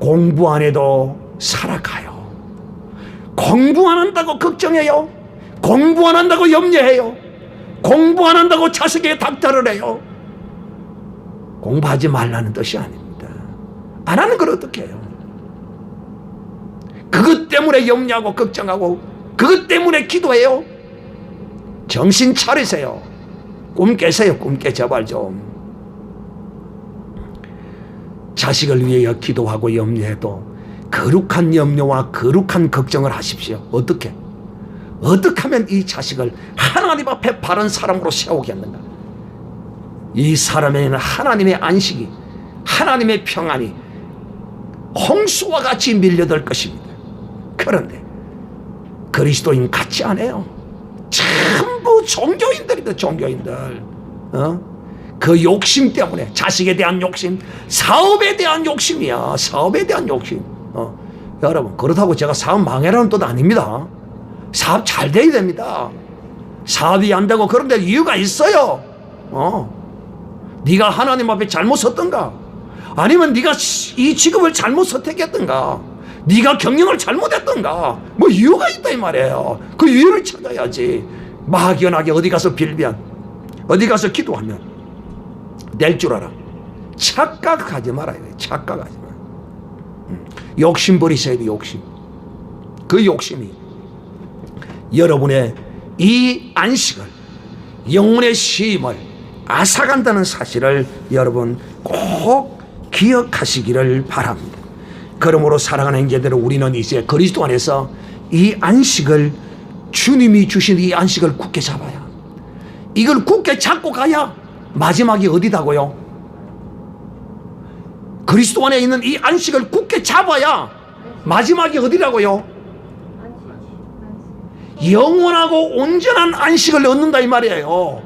공부 안 해도 살아가요. 공부 안 한다고 걱정해요. 공부 안 한다고 염려해요. 공부 안 한다고 자식에게 닥달을 해요. 공부하지 말라는 뜻이 아닙니다. 안 하는 걸 어떻게 해요? 그것 때문에 염려하고 걱정하고 그것 때문에 기도해요. 정신 차리세요. 꿈 깨세요. 꿈 깨 제발 좀. 자식을 위하여 기도하고 염려해도 거룩한 염려와 거룩한 걱정을 하십시오. 어떻게 하면 이 자식을 하나님 앞에 바른 사람으로 세우겠는가? 이 사람에게는 하나님의 안식이, 하나님의 평안이 홍수와 같이 밀려들 것입니다. 그런데 그리스도인 같지 않아요. 전부 종교인들이다, 종교인들. 그 욕심 때문에, 자식에 대한 욕심, 사업에 대한 욕심이야. 사업에 대한 욕심. 여러분, 그렇다고 제가 사업 망해라는 뜻 아닙니다. 사업 잘 돼야 됩니다. 사업이 안 되고 그런데 이유가 있어요. 네가 하나님 앞에 잘못 섰던가, 아니면 네가 이 직업을 잘못 선택했던가, 네가 경영을 잘못했던가, 뭐 이유가 있다 이 말이에요. 그 이유를 찾아야지. 막연하게 어디 가서 빌면, 어디 가서 기도하면 낼 줄 알아. 착각하지 말아야 돼. 착각하지 마. 욕심 버리셔야 돼. 욕심. 그 욕심이 여러분의 이 안식을, 영혼의 쉼을 앗아간다는 사실을 여러분 꼭 기억하시기를 바랍니다. 그러므로 사랑하는 형제들은, 우리는 이제 그리스도 안에서 이 안식을, 주님이 주신 이 안식을 굳게 잡아야, 이걸 굳게 잡고 가야 마지막이 어디다고요? 그리스도 안에 있는 이 안식을 굳게 잡아야 마지막이 어디라고요? 영원하고 온전한 안식을 얻는다 이 말이에요.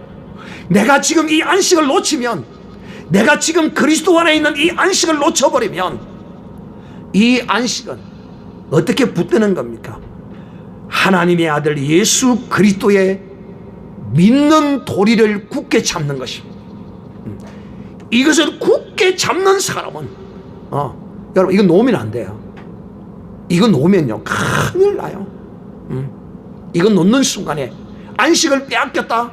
내가 지금 이 안식을 놓치면, 내가 지금 그리스도 안에 있는 이 안식을 놓쳐버리면, 이 안식은 어떻게 붙드는 겁니까? 하나님의 아들 예수 그리스도의 믿는 도리를 굳게 잡는 것입니다. 이것을 굳게 잡는 사람은 여러분, 이거 놓으면 안 돼요. 이거 놓으면요 큰일 나요. 이거 놓는 순간에 안식을 빼앗겼다,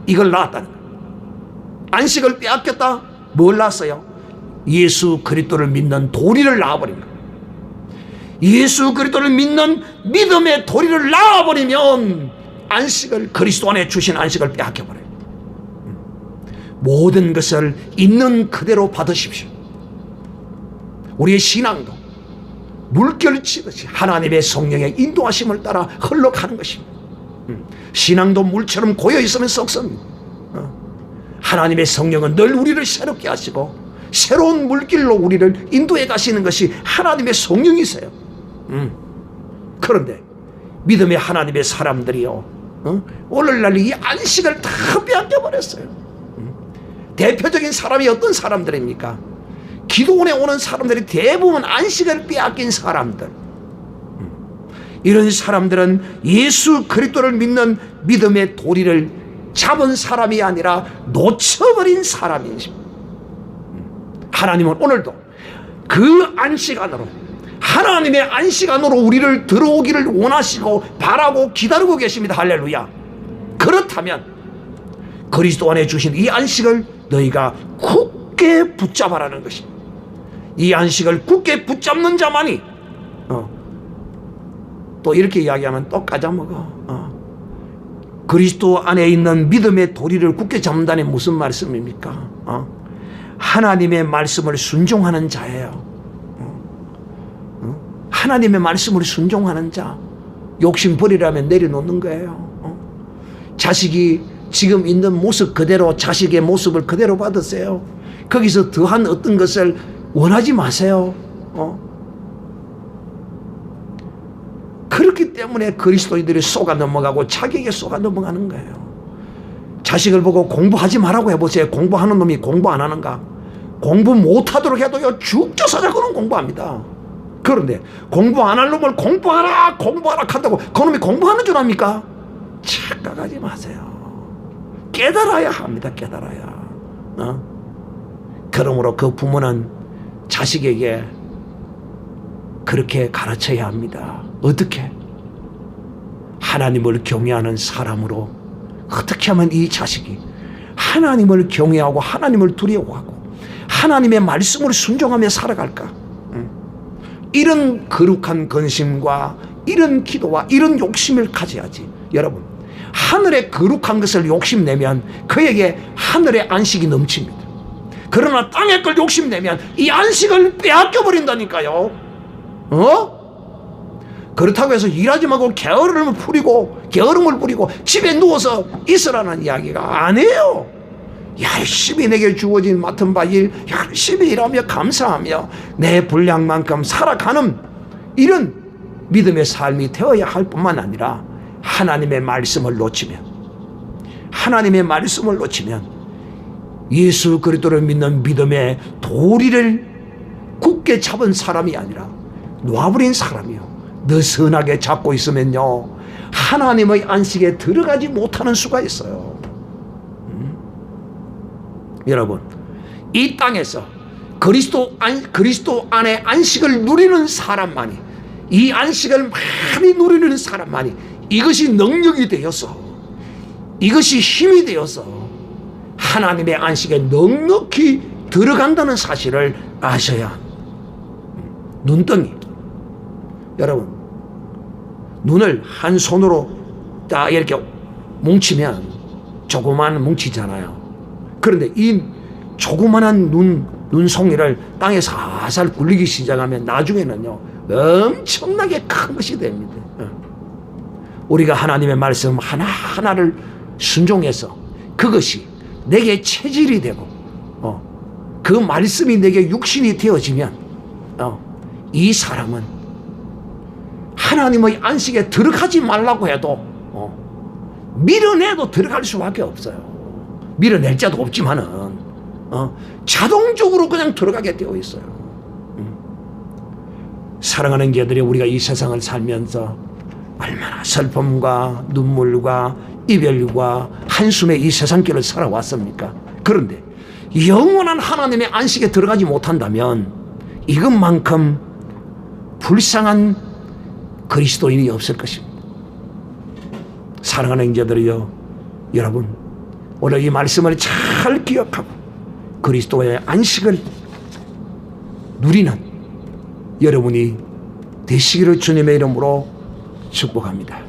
이걸 낳았다는 거예요. 안식을 빼앗겼다, 뭘 낳았어요? 예수 그리스도를 믿는 도리를 낳아버린 거예요. 예수 그리스도를 믿는 믿음의 도리를 낳아버리면 안식을, 그리스도 안에 주신 안식을 빼앗겨버려요. 모든 것을 있는 그대로 받으십시오. 우리의 신앙도 물결치듯이 하나님의 성령의 인도하심을 따라 흘러가는 것입니다. 신앙도 물처럼 고여있으면 썩습니다. 하나님의 성령은 늘 우리를 새롭게 하시고 새로운 물길로 우리를 인도해 가시는 것이 하나님의 성령이세요. 그런데 믿음의 하나님의 사람들이요, 오늘날 이 안식을 다 빼앗겨버렸어요. 대표적인 사람이 어떤 사람들입니까? 기도원에 오는 사람들이 대부분 안식을 빼앗긴 사람들. 이런 사람들은 예수 그리스도를 믿는 믿음의 도리를 잡은 사람이 아니라 놓쳐버린 사람입니다. 하나님은 오늘도 그 안식 안으로, 하나님의 안식 안으로 우리를 들어오기를 원하시고 바라고 기다리고 계십니다. 할렐루야. 그렇다면 그리스도 안에 주신 이 안식을 너희가 굳게 붙잡아라는 것입니다. 이 안식을 굳게 붙잡는 자만이 또 이렇게 이야기하면 또 까자먹어. 그리스도 안에 있는 믿음의 도리를 굳게 잡는다는 무슨 말씀입니까? 하나님의 말씀을 순종하는 자예요. 하나님의 말씀을 순종하는 자. 욕심 버리라면 내려놓는 거예요. 자식이 지금 있는 모습 그대로, 자식의 모습을 그대로 받으세요. 거기서 더한 어떤 것을 원하지 마세요. 그렇기 때문에 그리스도인들이 속아 넘어가고 자기에게 속아 넘어가는 거예요. 자식을 보고 공부하지 말라고 해보세요. 공부하는 놈이 공부 안 하는가? 공부 못하도록 해도요 죽져서자고는 공부합니다. 그런데 공부 안 할 놈을 공부하라 공부하라 한다고 그놈이 공부하는 줄 압니까? 착각하지 마세요. 깨달아야 합니다. 깨달아야. 그러므로 그 부모는 자식에게 그렇게 가르쳐야 합니다. 어떻게? 하나님을 경외하는 사람으로 어떻게 하면 이 자식이 하나님을 경외하고 하나님을 두려워하고 하나님의 말씀을 순종하며 살아갈까? 이런 거룩한 근심과 이런 기도와 이런 욕심을 가져야지. 여러분, 하늘의 거룩한 것을 욕심내면 그에게 하늘의 안식이 넘칩니다. 그러나 땅의 걸 욕심내면 이 안식을 빼앗겨버린다니까요. 그렇다고 해서 일하지 말고 게으름을 부리고 집에 누워서 있으라는 이야기가 아니에요. 열심히 내게 주어진 맡은 바 일 열심히 일하며 감사하며 내 분량만큼 살아가는 이런 믿음의 삶이 되어야 할 뿐만 아니라 하나님의 말씀을 놓치면 하나님의 말씀을 놓치면 예수 그리스도를 믿는 믿음의 도리를 굳게 잡은 사람이 아니라 놔버린 사람이요, 느슨하게 잡고 있으면요 하나님의 안식에 들어가지 못하는 수가 있어요. 여러분, 이 땅에서 그리스도 안에 안식을 누리는 사람만이, 이 안식을 많이 누리는 사람만이 이것이 능력이 되어서, 이것이 힘이 되어서 하나님의 안식에 넉넉히 들어간다는 사실을 아셔야 합니다. 눈덩이, 여러분, 눈을 한 손으로 딱 이렇게 뭉치면 조그만 뭉치잖아요. 그런데 이 조그만한 눈송이를 땅에 살살 굴리기 시작하면 나중에는요 엄청나게 큰 것이 됩니다. 우리가 하나님의 말씀 하나하나를 순종해서 그것이 내게 체질이 되고 그 말씀이 내게 육신이 되어지면 이 사람은 하나님의 안식에 들어가지 말라고 해도 밀어내도 들어갈 수밖에 없어요. 밀어낼 자도 없지만은 자동적으로 그냥 들어가게 되어 있어요. 사랑하는 자들이, 우리가 이 세상을 살면서 얼마나 슬픔과 눈물과 이별과 한숨의 이 세상길을 살아왔습니까? 그런데 영원한 하나님의 안식에 들어가지 못한다면 이것만큼 불쌍한 그리스도인이 없을 것입니다. 사랑하는 자들이여, 여러분, 오늘 이 말씀을 잘 기억하고 그리스도의 안식을 누리는 여러분이 되시기를 주님의 이름으로 축복합니다.